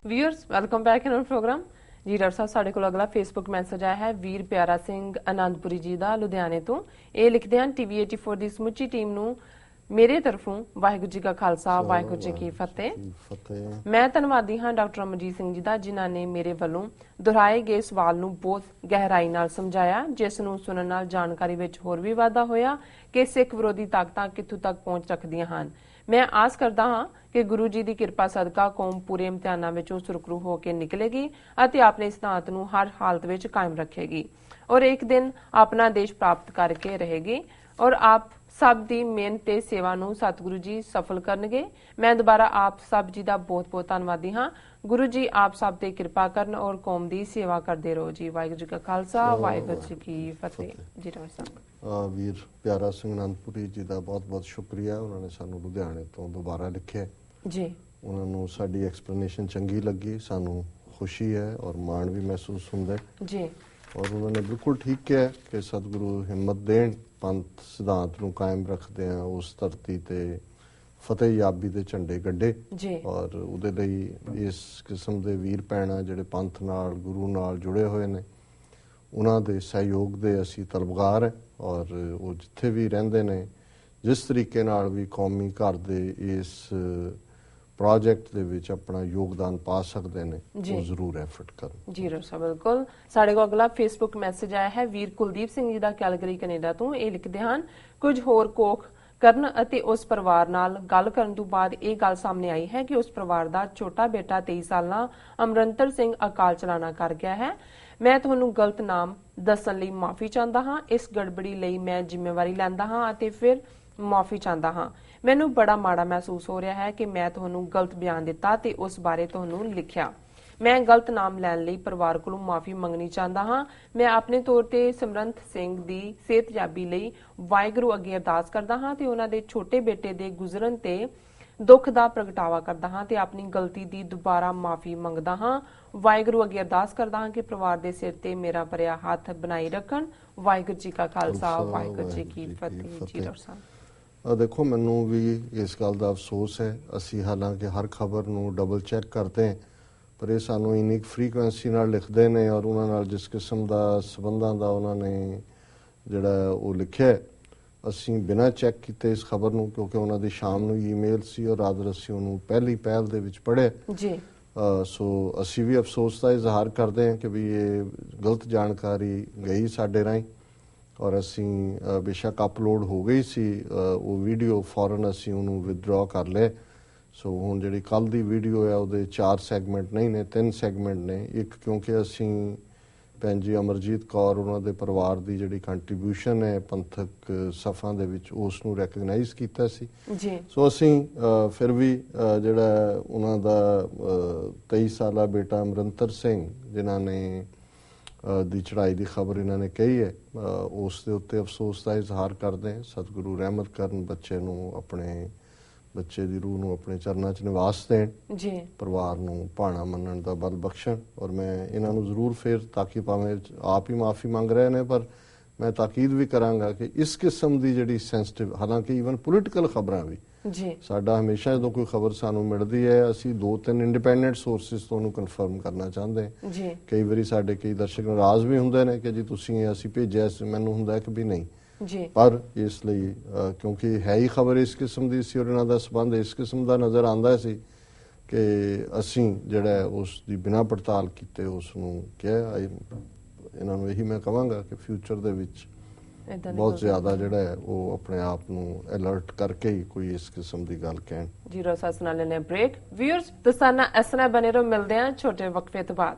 Viewers welcome back in program जी। Doctor साहब साडे कोल अगला फेसबुक मैसेज आया है वीर प्यारा सिंह आनंदपुरी जी का लुधियाने तो ये लिखते हैं टीवी 84 की समुची टीम नू मेरे तरफों वाहिगुरू जी का खालसा वाहिगुरू जी की फतेह। मैं धन्नवादी हाँ डॉक्टर अमरजीत सिंह जी का जिन्हों ने मेरे वालों दोहराए गए सवाल नू बहुत गहराई नाल समझाया, जिस नू सुनन नाल जानकारी विच होर भी वाधा होया कि सिख विरोधी ताकतां कित्थों तक पहुंच रखदियां हन। मैं आस करदा हां कि गुरु जी की कृपा सदका कौम पूरे इम्तिहानां विचों सुरखरू होकर निकलेगी अते अपने सिद्धांत नू हर हालत विच कायम रखेगी और एक दिन अपना देश प्राप्त करके रहेगी और आप सब दी मेहनत ते सेवा नू सतगुरु जी सफल करनगे। मैं दोबारा आप सब जी दा बहुत बहुत धन्नवादी हाँ। गुरु जी आप सब ते कृपा करन और कौम दी सेवा करते रहो जी। वाहिगुरू जी का खालसा वाहिगुरू जी की फतेह जी। डॉक्टर साहब वीर प्यारा सिंह आनंदपुरी जी का बहुत बहुत शुक्रिया, उन्होंने सानू लुधियाने तो दोबारा लिखे जी। उन्होंने साडी एक्सप्लेनेशन चंगी लगी, सानू खुशी है और माण भी महसूस होंदा जी। और उन्होंने बिल्कुल ठीक किया कि सतगुरु हिम्मत देन पंथ सिद्धांत नू कायम रखते हैं उस धरती ते फतेह याबी दे झंडे गड्ढे और उहदे लई इस किस्म दे वीर भैणां जिहड़े पंथ नाल गुरु नाल जुड़े हुए ने उन्हां दे सहयोग दे असीं तलबगार है और वो जिथे भी रहिंदे ने जिस तरीके नाल भी कौमी घर दे इस प्रोजेक्ट दे विच अपना योगदान पा सकते हैं वो जरूर एफर्ट करन जी। डॉक्टर बिल्कुल साडे को अगला फेसबुक मैसेज आया है वीर कुलदीप सिंह जी का कैलगरी कनेडा तो ये लिखते हैं कुछ होर कोख ਕਰਨ ਅਤੇ ਉਸ ਪਰਿਵਾਰ ਨਾਲ ਗੱਲ ਕਰਨ ਤੋਂ ਬਾਅਦ ਇਹ ਗੱਲ ਸਾਹਮਣੇ ਆਈ ਹੈ ਕਿ ਉਸ ਪਰਿਵਾਰ ਦਾ ਛੋਟਾ ਬੇਟਾ 23 ਸਾਲਾਂ ਅਮਰਿੰਦਰ ਸਿੰਘ ਅਕਾਲ ਚਲਾਣਾ ਕਰ ਗਿਆ ਹੈ। ਮੈਂ ਤੁਹਾਨੂੰ ਗਲਤ ਨਾਮ ਦੱਸਣ ਲਈ ਮਾਫੀ ਚਾਹੁੰਦਾ ਹਾਂ। ਇਸ ਗੜਬੜੀ ਲਈ ਮੈਂ ਜ਼ਿੰਮੇਵਾਰੀ ਲੈਂਦਾ ਹਾਂ ਅਤੇ ਫਿਰ ਮਾਫੀ ਚਾਹੁੰਦਾ ਹਾਂ। ਮੈਨੂੰ ਬੜਾ ਮਾੜਾ ਮਹਿਸੂਸ ਹੋ ਰਿਹਾ ਹੈ ਕਿ ਮੈਂ ਤੁਹਾਨੂੰ ਗਲਤ ਬਿਆਨ ਦਿੱਤਾ ਤੇ ਉਸ ਬਾਰੇ ਤੁਹਾਨੂੰ ਲਿਖਿਆ। ਮੈਂ ਗਲਤ ਨਾਮ ਲੈਣ ਲਈ ਪਰਿਵਾਰ ਕੋਲੋਂ ਮਾਫੀ ਮੰਗਣੀ ਚਾਹੁੰਦਾ ਹਾਂ। ਮੈਂ ਆਪਣੇ ਤੌਰ ਤੇ ਸਿਮਰਨਤ ਸਿੰਘ ਦੀ ਸਿਹਤਯਾਬੀ ਲਈ ਵਾਹਿਗੁਰੂ ਅੱਗੇ ਅਰਦਾਸ ਕਰਦਾ ਹਾਂ ਤੇ ਉਹਨਾਂ ਦੇ ਛੋਟੇ ਬੇਟੇ ਦੇ ਗੁਜ਼ਰਨ ਤੇ ਦੁੱਖ ਦਾ ਪ੍ਰਗਟਾਵਾ ਕਰਦਾ ਹਾਂ ਤੇ ਆਪਣੀ ਗਲਤੀ ਦੀ ਦੁਬਾਰਾ ਮਾਫੀ ਮੰਗਦਾ ਹਾਂ। ਵਾਹਿਗੁਰੂ ਅੱਗੇ ਅਰਦਾਸ ਕਰਦਾ ਹਾਂ ਕਿ ਪਰਿਵਾਰ ਦੇ ਸਿਰ ਤੇ ਮੇਰਾ ਭਰਿਆ ਹੱਥ ਬਣਾਈ ਰੱਖਣ। ਵਾਹਿਗੁਰੂ ਜੀ ਕਾ ਖਾਲਸਾ ਵਾਹਿਗੁਰੂ ਜੀ ਕੀ ਫਤਿਹ ਜੀ। ਡਾਕਟਰ ਸਾਹਿਬ देखो मैनू भी इस गल का अफसोस है, असी हालांकि हर खबर नू डबल चैक करते हैं पर ये सानू इन्नी फ्रीकुएंसी नाल लिखते हैं और उन्होंने जिस किस्म का संबंधों का उन्होंने जोड़ा वो लिखा असी बिना चैक किए इस खबर नू क्योंकि उन्होंने शाम नू ईमेल सी और रात असी उन्होंने पहली पहल दे विच पढ़िया जी। सो असी भी अफसोस का इजहार करते हैं कि भी ये गलत जानकारी गई साडे राहीं और असी बेशक अपलोड हो गई सी वो वीडियो फौरन असी उन्होंने विदड्रॉ कर लिया। सो हुण जिहड़ी कल दी वीडियो है उहदे 4 सैगमेंट नहीं ने 3 सैगमेंट ने। एक क्योंकि असी भैन जी अमरजीत कौर उन्हां दे परिवार दी जिहड़ी कंट्रीब्यूशन है पंथक सफ़ां दे विच उस नूं रैकगनाइज कीता सी जी। सो असी फिर भी जिहड़ा उन्हां दा 23 साला बेटा अमरिंदर सिंह जिन्हां ने दी चढ़ाई की खबर इन्होंने कही है उस दे उत्ते अफसोस का इजहार करते हैं। सतगुरु रहमत करन बच्चे नूं अपने बच्चे की रूह नूं अपने चरणों च निवास देन जी। परिवार नूं भाणा मनण दा बल बख्शण और मैं इन्हां नूं जरूर फिर ताकि भावें आप ही माफ़ी मंग रहे हैं पर मैं ताकीद भी करांगा कि इस किस्म की जिहड़ी सेंसिटिव हालांकि ईवन पोलिटिकल खबरां भी जी साडा हमेशा जो कोई खबर सानू मिलती है असी 2-3 इंडिपेंडेंट सोर्सिस तो उन्होंने कन्फर्म करना चाहते हैं जी। कई बारी साडे कई दर्शक नाराज भी होंदे ने कि जी तुसीं असी भेजिया मैनूं हुंदा कि भी नहीं जी। पर इसलिए क्योंकि है ही खबर इस किस्म की सी और इन्हां दा संबंध इस किस्म का नज़र आंदा सी कि असी जिहड़ा उसकी बिना पड़ताल कीते उसनूं कहा इन्हां नूं यही मैं कहांगा कि फ्यूचर दे विच बहुत ज्यादा जिहड़ा है वो अपने आप नूं अलर्ट करके ही कोई इस किस्म की गल कहण। जीरो सास नाल लेने ब्रेक व्यूअर्स तुसां नाल इस तरह बने रहो, मिलदे हां छोटे वक्फे तो बाद।